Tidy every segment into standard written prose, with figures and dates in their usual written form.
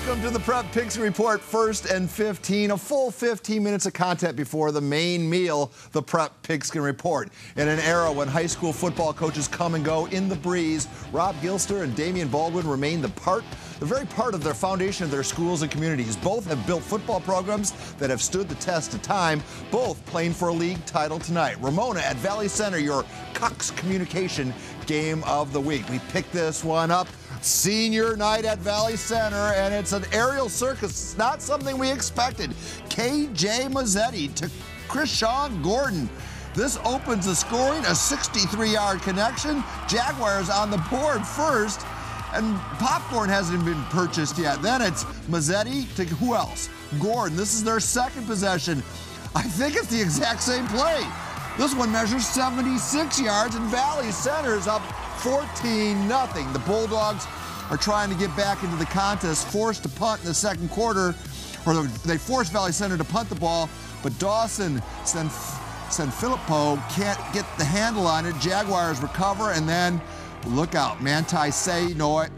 Welcome to the Prep Picks Report, 1st and 15, a full 15 minutes of content before the main meal, the Prep Pigskin Report. In an era when high school football coaches come and go in the breeze, Rob Gilster and Damian Baldwin remain the very part of their foundation of their schools and communities. Both have built football programs that have stood the test of time, both playing for a league title tonight. Ramona at Valley Center, your Cox Communication Game of the Week. We picked this one up. Senior night at Valley Center, and it's an aerial circus. It's not something we expected. KJ Mazzetti to Krishawn Gordon. This opens the scoring, a 63-yard connection. Jaguars on the board first, and popcorn hasn't been purchased yet. Then it's Mazzetti to who else? Gordon. This is their second possession. I think it's the exact same play. This one measures 76 yards, and Valley Center is up 14-0. The Bulldogs are trying to get back into the contest, forced to punt in the second quarter, or they forced Valley Center to punt the ball, but Dawson Sanfilippo can't get the handle on it. Jaguars recover, and then look out, Manti Sonoy.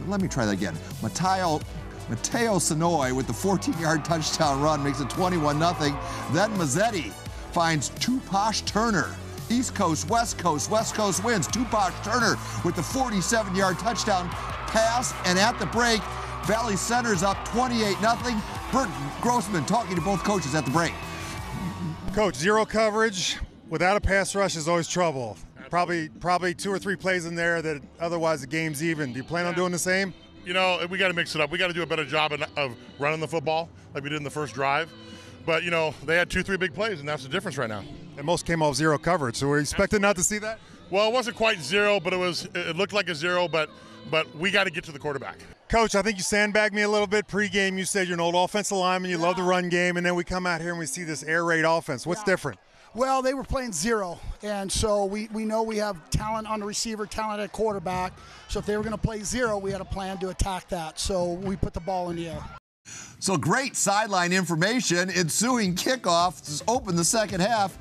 Let me try that again. Mateo Sonoy with the 14-yard touchdown run makes it 21-0. Then Mazzetti finds Tupash Turner. East Coast, West Coast wins. Tupash Turner with the 47-yard touchdown pass. And at the break, Valley Center's up 28-0. Bert Grossman talking to both coaches at the break. Coach, zero coverage without a pass rush is always trouble. Probably 2 or 3 plays in there that otherwise the game's even. Do you plan on doing the same? You know, we got to mix it up. We got to do a better job of running the football like we did in the first drive. But, you know, they had 2-3 big plays, and that's the difference right now. And most came off zero coverage, so we're expecting not to see that? Well, it wasn't quite zero, but it looked like a zero, but we got to get to the quarterback. Coach, I think you sandbagged me a little bit pre-game. You said you're an old offensive lineman, you love the run game, and then we come out here and we see this air raid offense. What's different? Well, they were playing zero, and so we know we have talent on the receiver, talent at quarterback. So if they were going to play zero, we had a plan to attack that. So we put the ball in the air. So great sideline information. Ensuing kickoff to open the second half.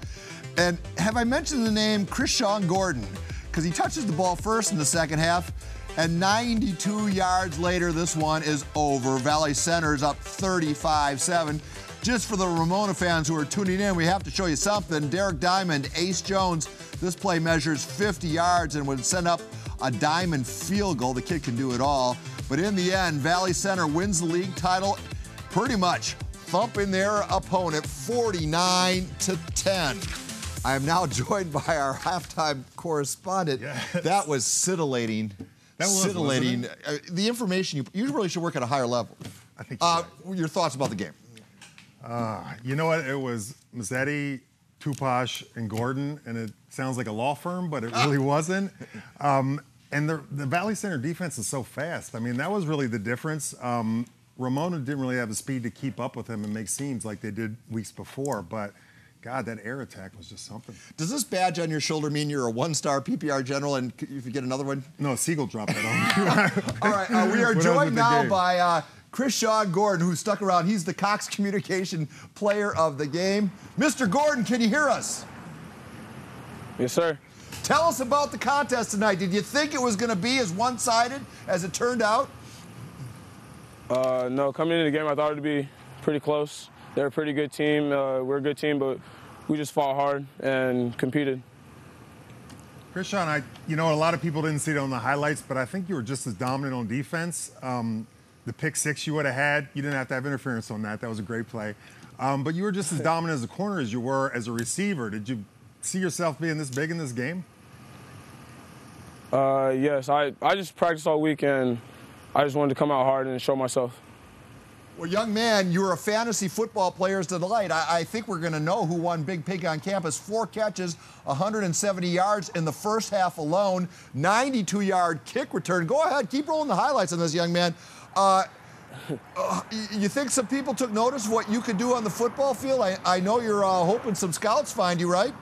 And have I mentioned the name Krishawn Gordon? Because he touches the ball first in the second half, and 92 yards later, this one is over. Valley Center's up 35-7. Just for the Ramona fans who are tuning in, we have to show you something. Derek Diamond, Ace Jones, this play measures 50 yards and would send up a Diamond field goal. The kid can do it all. But in the end, Valley Center wins the league title, pretty much thumping their opponent 49-10. I am now joined by our halftime correspondent. Yes. That was scintillating. Scintillating. The information, you really should work at a higher level. I think your thoughts about the game? You know what? It was Mazzetti, Tupash, and Gordon, and it sounds like a law firm, but it really wasn't. And the Valley Center defense is so fast. I mean, that was really the difference. Ramona didn't really have the speed to keep up with him and make seams like they did weeks before, but God, that air attack was just something. Does this badge on your shoulder mean you're a 1-star PPR general, and if you get another one? No, Siegel dropped it on me. All right, we are joined now by Krishawn Gordon, who stuck around. He's the Cox Communication Player of the Game. Mr. Gordon, can you hear us? Yes, sir. Tell us about the contest tonight. Did you think it was going to be as one-sided as it turned out? No, coming into the game, I thought it would be pretty close. They're a pretty good team. We're a good team, but we just fought hard and competed. Krishawn, you know, a lot of people didn't see it on the highlights, but I think you were just as dominant on defense. The pick six you would have had, you didn't have to have interference on that. That was a great play. But you were just as dominant as a corner as you were as a receiver. Did you see yourself being this big in this game? Yes, I just practiced all week, and I just wanted to come out hard and show myself. Well, young man, you're a fantasy football player's delight. I think we're going to know who won Big Pig on campus. 4 catches, 170 yards in the first half alone, 92-yard kick return. Go ahead, keep rolling the highlights on this young man. You think some people took notice of what you could do on the football field? I know you're hoping some scouts find you, right?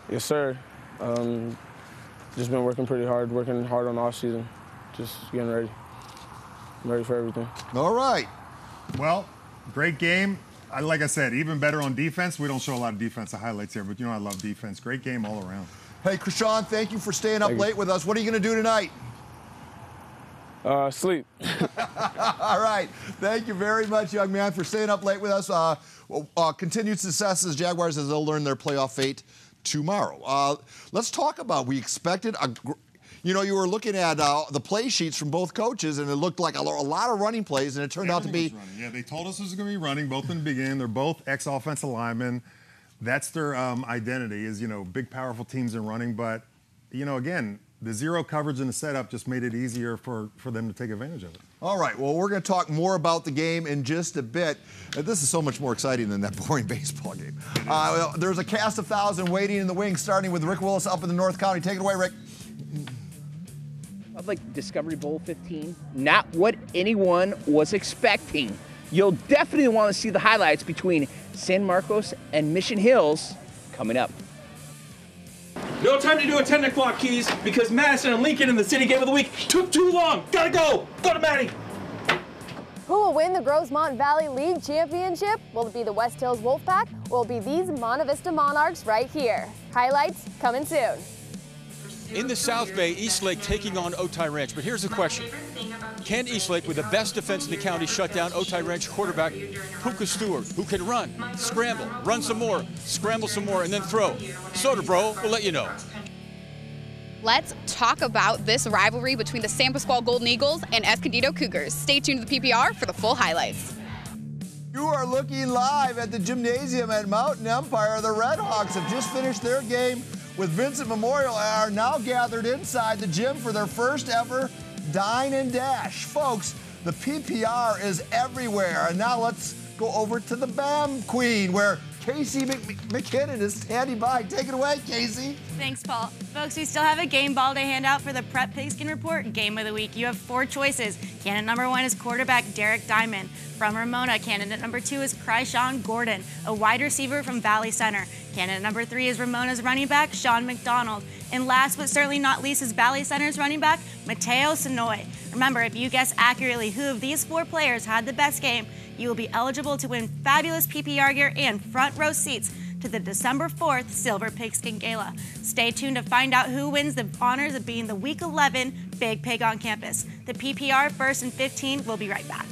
Yes, sir. Just been working pretty hard, working hard on the off season, just getting ready. I'm ready for everything. All right. Well, great game. Like I said, even better on defense. We don't show a lot of defensive highlights here, but you know I love defense. Great game all around. Hey, Krishawn, thank you for staying up late with us. What are you going to do tonight? Sleep. All right. Thank you very much, young man, for staying up late with us. Continued success as Jaguars as they'll learn their playoff fate tomorrow. Let's talk about, we expected you know, you were looking at the play sheets from both coaches, and it looked like a lot of running plays, and it turned out to be. Yeah, they told us it was going to be running both in the beginning. They're both ex-offensive linemen. That's their identity is, you know, big, powerful teams in running. But, you know, again, the zero coverage in the setup just made it easier for them to take advantage of it. All right, well, we're going to talk more about the game in just a bit. This is so much more exciting than that boring baseball game. There's a cast of 1,000 waiting in the wings, starting with Rick Willis up in the North County. Take it away, Rick. Like Discovery Bowl 15, not what anyone was expecting. You'll definitely want to see the highlights between San Marcos and Mission Hills coming up. No time to do a 10 o'clock keys because Madison and Lincoln in the city game of the week took too long. Gotta go. Go to Maddie. Who will win the Grosemont Valley League Championship? Will it be the West Hills Wolfpack, or will it be these Monta Vista Monarchs right here? Highlights coming soon. In the South Bay, Eastlake taking on Otay Ranch. But here's the question. Can Eastlake, with the best defense in the county, shut down Otay Ranch quarterback Puka Stewart, who can run, scramble, run some more, scramble some more, and then throw? Soderbro will let you know. Let's talk about this rivalry between the San Pasqual Golden Eagles and Escondido Cougars. Stay tuned to the PPR for the full highlights. You are looking live at the gymnasium at Mountain Empire. The Red Hawks have just finished their game with Vincent Memorial and are now gathered inside the gym for their first ever Dine and Dash. Folks, the PPR is everywhere. And now let's go over to the BAM Queen, where Casey McKinnon is standing by. Take it away, Casey. Thanks, Paul. Folks, we still have a game ball to hand out for the Prep Pigskin Report Game of the Week. You have 4 choices. Candidate number 1 is quarterback Derek Diamond. From Ramona, candidate number 2 is Cryshawn Gordon, a wide receiver from Valley Center. Candidate number 3 is Ramona's running back, Sean McDonald. And last but certainly not least is Valley Center's running back, Mateo Sonoy. Remember, if you guess accurately who of these 4 players had the best game, you will be eligible to win fabulous PPR gear and front row seats to the December 4th Silver Pigskin Gala. Stay tuned to find out who wins the honors of being the Week 11 Big Pig on campus. The PPR 1st and 15 will be right back.